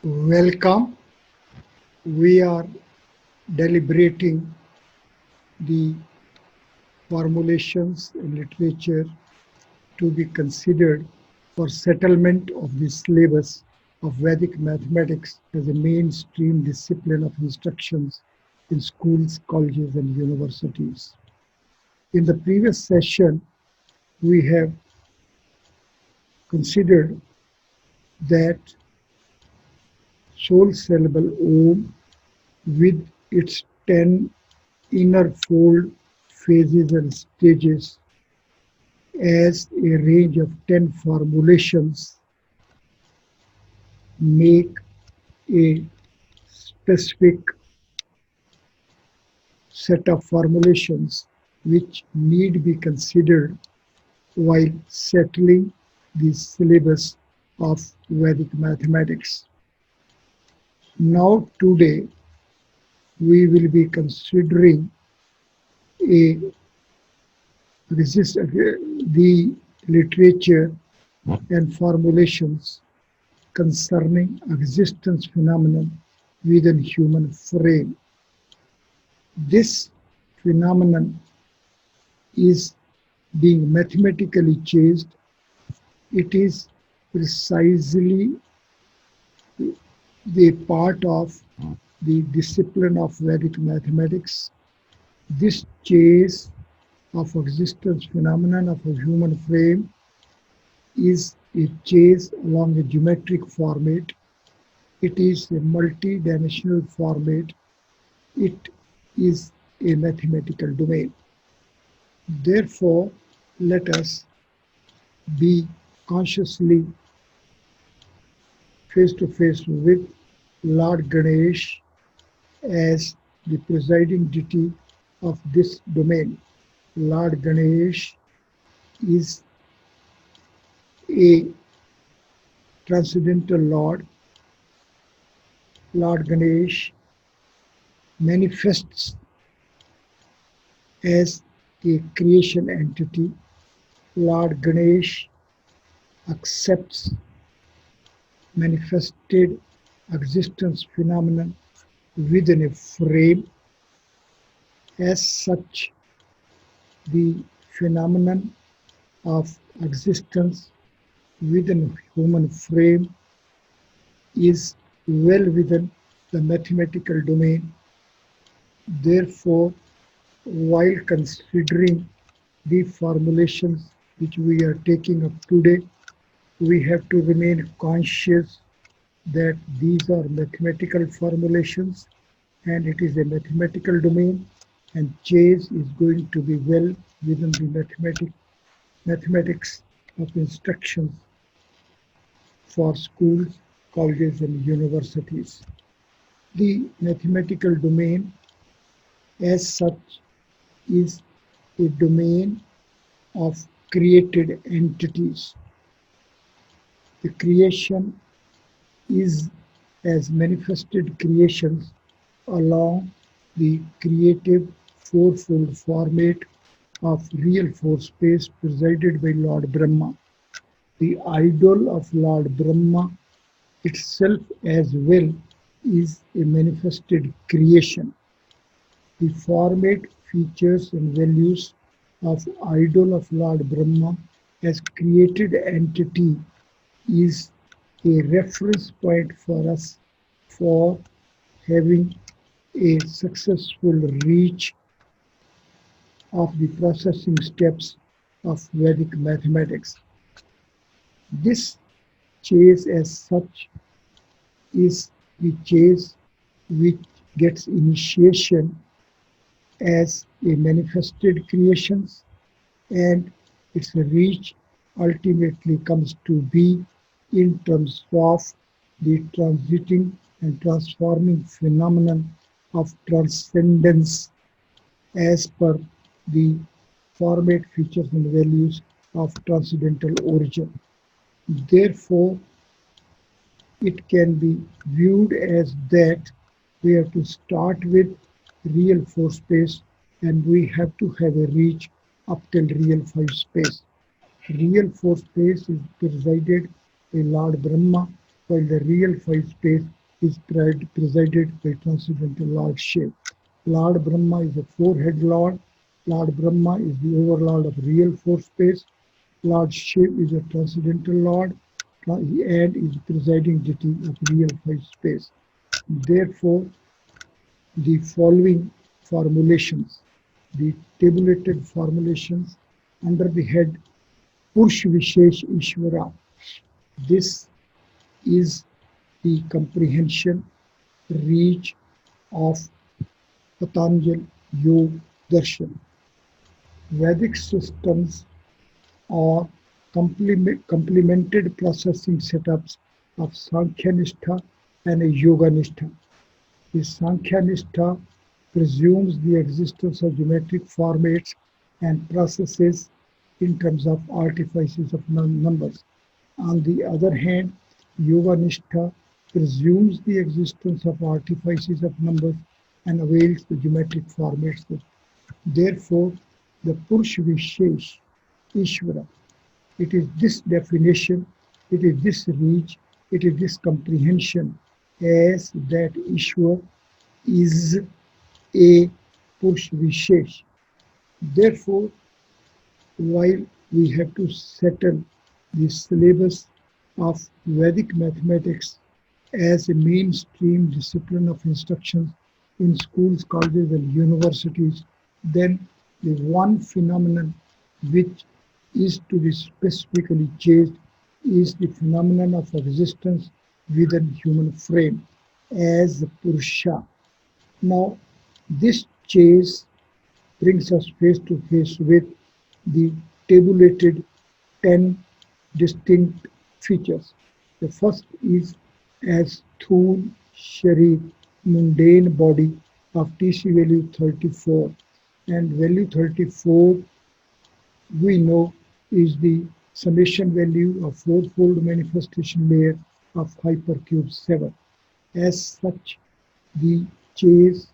Welcome. We are deliberating the formulations in literature to be considered for settlement of the syllabus of Vedic mathematics as a mainstream discipline of instructions in schools, colleges, and universities. In the previous session, we have considered that soul syllable Om with its 10 inner fold phases and stages as a range of 10 formulations make a specific set of formulations which need be considered while settling the syllabus of Vedic mathematics. Now today we will be considering a the literature and formulations concerning existence phenomenon within human frame. This phenomenon is being mathematically chased. It is precisely the part of the discipline of Vedic mathematics. This chase of existence phenomenon of a human frame is a chase along a geometric format. It is a multi-dimensional format. It is a mathematical domain. Therefore, let us be consciously face to face with Lord Ganesh as the presiding deity of this domain. Lord Ganesh is a transcendental Lord. Lord Ganesh manifests as a creation entity. Lord Ganesh accepts manifested existence phenomenon within a frame. As such, the phenomenon of existence within a human frame is well within the mathematical domain. Therefore, while considering the formulations which we are taking up today, we have to remain conscious that these are mathematical formulations and it is a mathematical domain, and chase is going to be well within the mathematics of instructions for schools, colleges, and universities. The mathematical domain as such is a domain of created entities. The creation is as manifested creations along the creative fourfold format of real force space presided by Lord Brahma. The idol of Lord Brahma itself as well is a manifested creation. The format, features and values of idol of Lord Brahma as created entity is a reference point for us for having a successful reach of the processing steps of Vedic mathematics. This chase as such is the chase which gets initiation as a manifested creations, and its reach ultimately comes to be in terms of the transiting and transforming phenomenon of transcendence as per the format, features and values of transcendental origin. Therefore, it can be viewed as that we have to start with real four space and we have to have a reach up till real five space. Real four space is presided by Lord Brahma while the real five space is presided by transcendental Lord Shiv. Lord Brahma is the four-head Lord. Lord Brahma is the overlord of real four space. Lord Shiv is a transcendental Lord and is presiding deity of real five space. Therefore, the following formulations, the tabulated formulations under the head Purush Vishesh Ishvara. This is the comprehension, reach of Patanjali Yoga Darshan. Vedic systems are complemented processing setups of Sankhya Nishtha and Yoga Nishtha. The Sankhya Nishtha presumes the existence of geometric formats and processes in terms of artifices of numbers. On the other hand, Yoga Nishtha presumes the existence of artifices of numbers and avails the geometric formats. Therefore, the Purush Vishesh Ishvara, it is this definition, it is this reach, it is this comprehension as that Ishwar is a Purush Vishesh. Therefore, while we have to settle the syllabus of Vedic mathematics as a mainstream discipline of instruction in schools, colleges, and universities, then the one phenomenon which is to be specifically chased is the phenomenon of existence within human frame as the Purusha. Now, this chase brings us face to face with the tabulated 10 distinct features. The first is as Thul Sharir, mundane body of TC value 34, and value 34 we know is the summation value of fourfold manifestation layer of hypercube 7. As such, the chase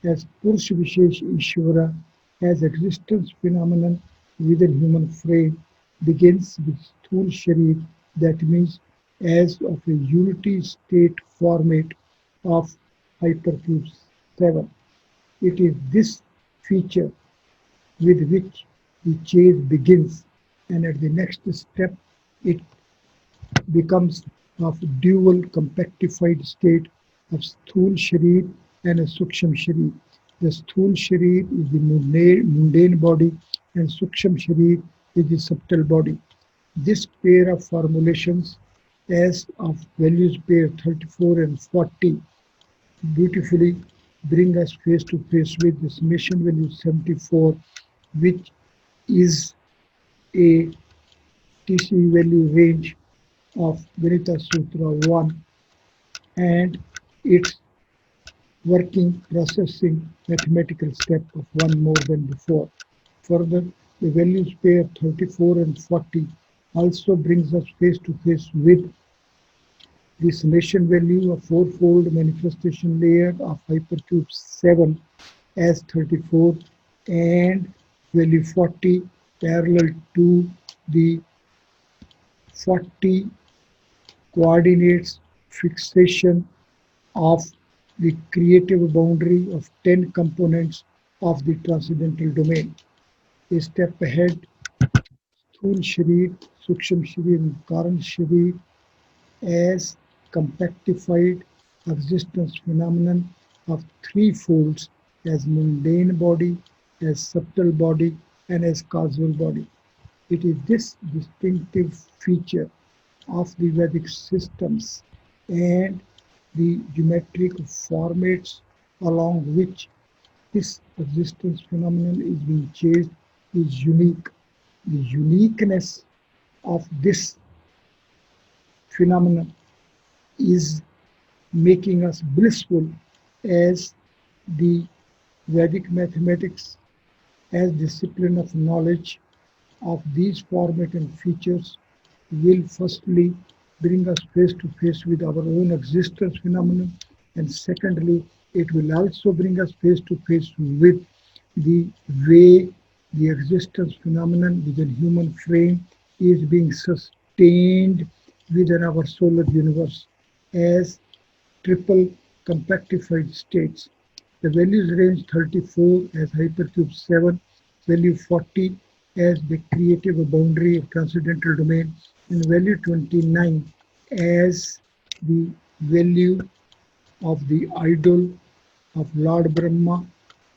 as Purush Vishesh Ishvara as existence phenomenon within human frame begins with Sthul Sharir, that means as of a unity state format of hypercube 7. It is this feature with which the chase begins, and at the next step it becomes of dual compactified state of Sthul Sharir and a Suksham Sharir. The Sthul Sharir is the mundane body and Suksham Sharir is the subtle body. This pair of formulations as of values pair 34 and 40 beautifully bring us face to face with the summation value 74, which is a TC value range of Ganita Sutra 1 and its working processing mathematical step of one more than before. Further, the values pair 34 and 40 also brings us face to face with the summation value of fourfold manifestation layer of hypercube 7 as 34 and value 40 parallel to the 40 coordinates fixation of the creative boundary of 10 components of the transcendental domain. A step ahead, Sthul Sharir, Suksham Sharir, and Karan Sharir as compactified existence phenomenon of three folds as mundane body, as subtle body, and as causal body. It is this distinctive feature of the Vedic systems and the geometric formats along which this existence phenomenon is being chased is unique. The uniqueness of this phenomenon is making us blissful as the Vedic mathematics as discipline of knowledge of these format and features will firstly bring us face to face with our own existence phenomenon, and secondly it will also bring us face to face with the way the existence phenomenon within human frame is being sustained within our solar universe. as triple compactified states. The values range 34 as hypercube 7, value 40 as the creative boundary of transcendental domain, and value 29 as the value of the idol of Lord Brahma,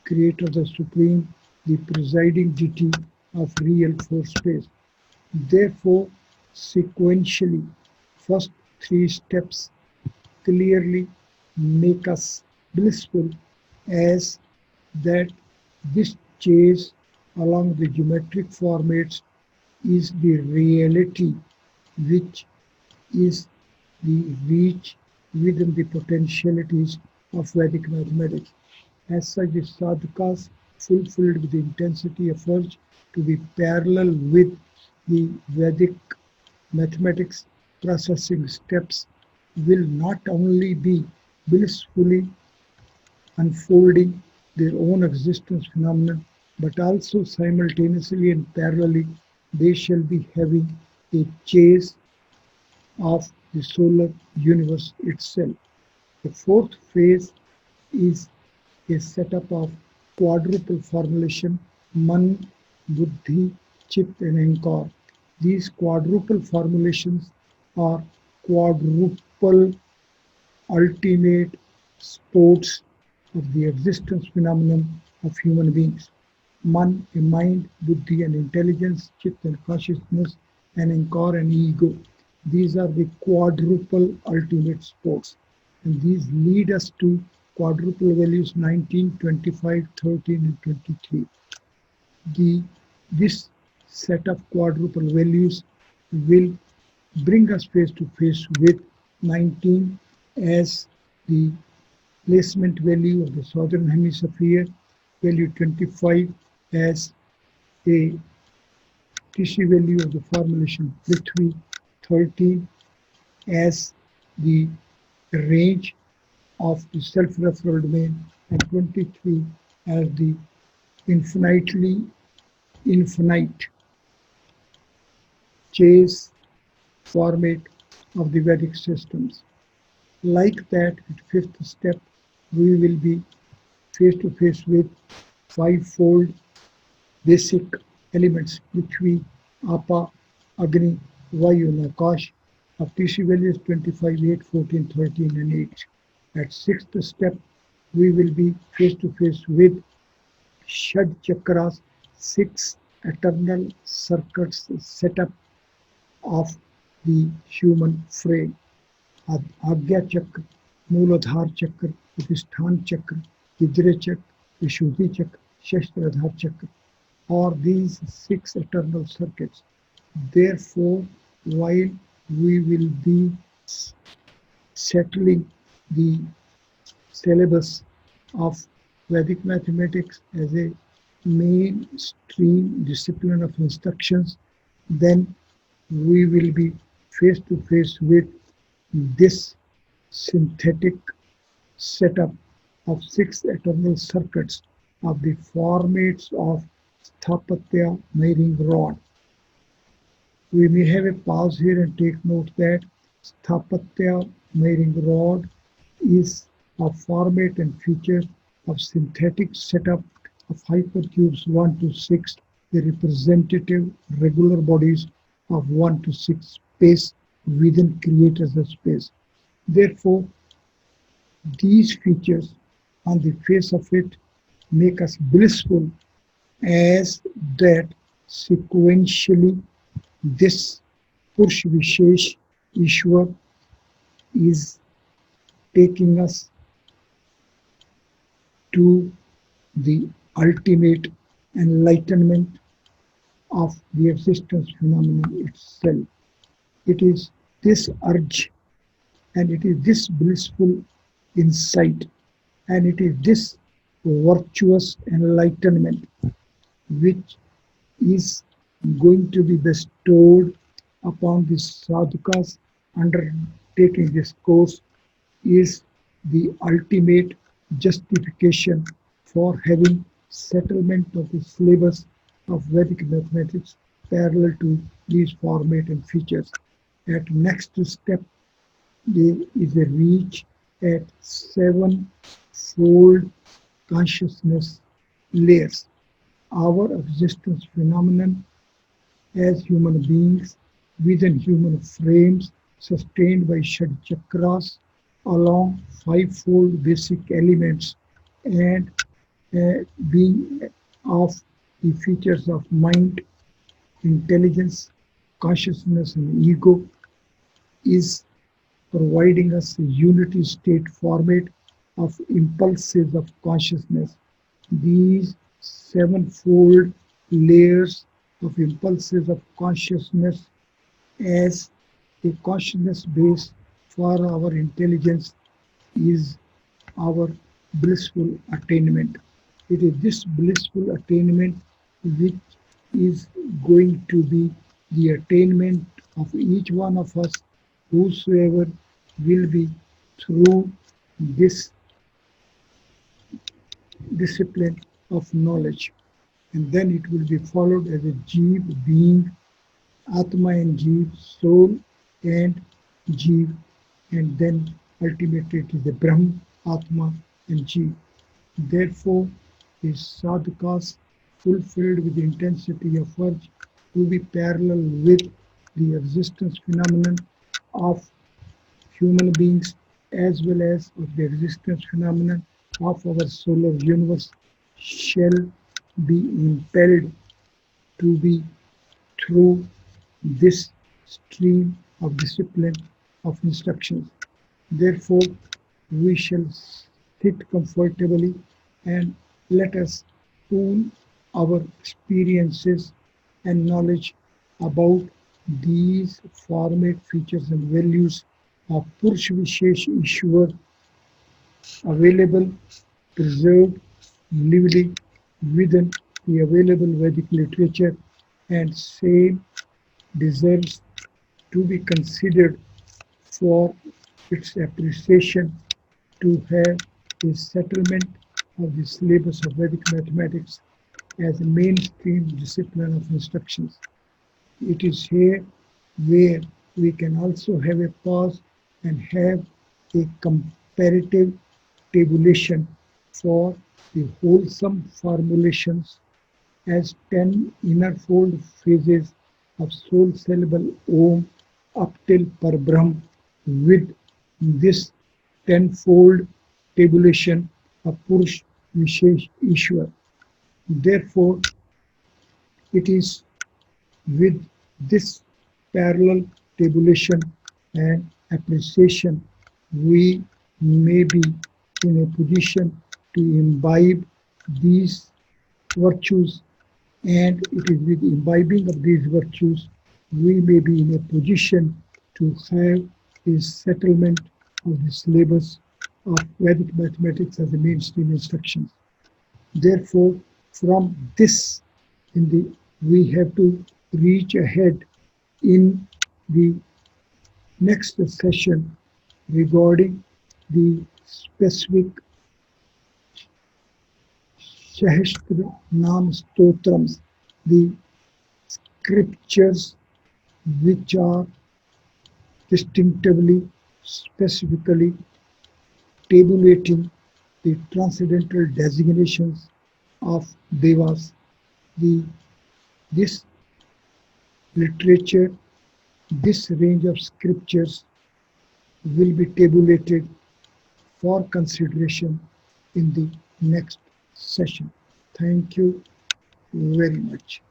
creator the supreme, the presiding deity of real four space. Therefore, sequentially, first three steps clearly make us blissful as that this chase along the geometric formats is the reality which is the reach within the potentialities of Vedic mathematics. As such, the sadhakas fulfilled with the intensity of urge to be parallel with the Vedic mathematics processing steps will not only be blissfully unfolding their own existence phenomenon, but also simultaneously and parallelly they shall be having a chase of the solar universe itself. The fourth phase is a setup of quadruple formulation Man, Buddhi, Chit and Ankar. These quadruple formulations are quadruple ultimate sports of the existence phenomenon of human beings. Man, a mind, buddhi and intelligence, chit and consciousness, and ankar and ego. These are the quadruple ultimate sports. And these lead us to quadruple values 19, 25, 13, and 23. This set of quadruple values will bring us face to face with 19 as the placement value of the southern hemisphere, value 25 as a tissue value of the formulation Prithvi, 13 as the range of the self-referral domain, and 23 as the infinitely infinite chase format of the Vedic systems. Like that, at fifth step, we will be face to face with five-fold basic elements, Prithvi, Apa, Agni, Vayu, and Akash, of TC values 25, 8, 14, 13, and 8. At sixth step, we will be face to face with Shad Chakras, 6 eternal circuits setup of the human frame. Agya Chakra, Mooladhar Chakra, Utishthan Chakra, Hidre Chakra, Vishuddhi Chakra, Shastradhar Chakra, or these 6 eternal circuits. Therefore, while we will be settling the syllabus of Vedic mathematics as a mainstream discipline of instructions, then we will be face to face with this synthetic setup of 6 eternal circuits of the formats of Sthapatya Meiring Rod. We may have a pause here and take note that Sthapatya Meiring Rod is a format and feature of synthetic setup of hypercubes 1 to 6, the representative regular bodies of 1 to 6 space within creators of space. Therefore, these features on the face of it make us blissful as that sequentially this Purush Vishesh Ishwar is taking us to the ultimate enlightenment of the existence phenomenon itself. It is this urge and it is this blissful insight and it is this virtuous enlightenment which is going to be bestowed upon the sadhakas undertaking this course is the ultimate justification for having settlement of the syllabus of Vedic mathematics parallel to these format and features. At next step, there is a reach at seven-fold consciousness layers. Our existence phenomenon as human beings within human frames sustained by Shad Chakras along fivefold basic elements and being of the features of mind, intelligence, consciousness, and ego is providing us a unity state format of impulses of consciousness. These sevenfold layers of impulses of consciousness as a consciousness base for our intelligence is our blissful attainment. It is this blissful attainment which is going to be the attainment of each one of us, whosoever will be through this discipline of knowledge. And then it will be followed as a Jeev being, Atma and Jeev, soul and Jeev, and then ultimately it is the Brahm, Atma and Jeev. Therefore, his sadhakas fulfilled with the intensity of urge to be parallel with the existence phenomenon of human beings as well as of the existence phenomenon of our solar universe shall be impelled to be through this stream of discipline of instructions. Therefore, we shall sit comfortably and let us tune our experiences and knowledge about these format features and values of Purush Vishesh Ishwar available, preserved, lively within the available Vedic literature, and same deserves to be considered for its appreciation to have a settlement of the syllabus of Vedic mathematics as a mainstream discipline of instructions. It is here where we can also have a pause and have a comparative tabulation for the wholesome formulations as 10 inner-fold phases of soul syllable Om up till Parbrahm with this tenfold tabulation of Purush Vishesh Ishwar. Therefore, it is with this parallel tabulation and appreciation we may be in a position to imbibe these virtues, and it is with imbibing of these virtues we may be in a position to have a settlement of the syllabus of Vedic mathematics as a mainstream instructions. Therefore, from this we have to reach ahead in the next session regarding the specific Sahastra Nam Stotrams, the scriptures which are distinctively, specifically tabulating the transcendental designations of Devas. This literature, this range of scriptures will be tabulated for consideration in the next session. Thank you very much.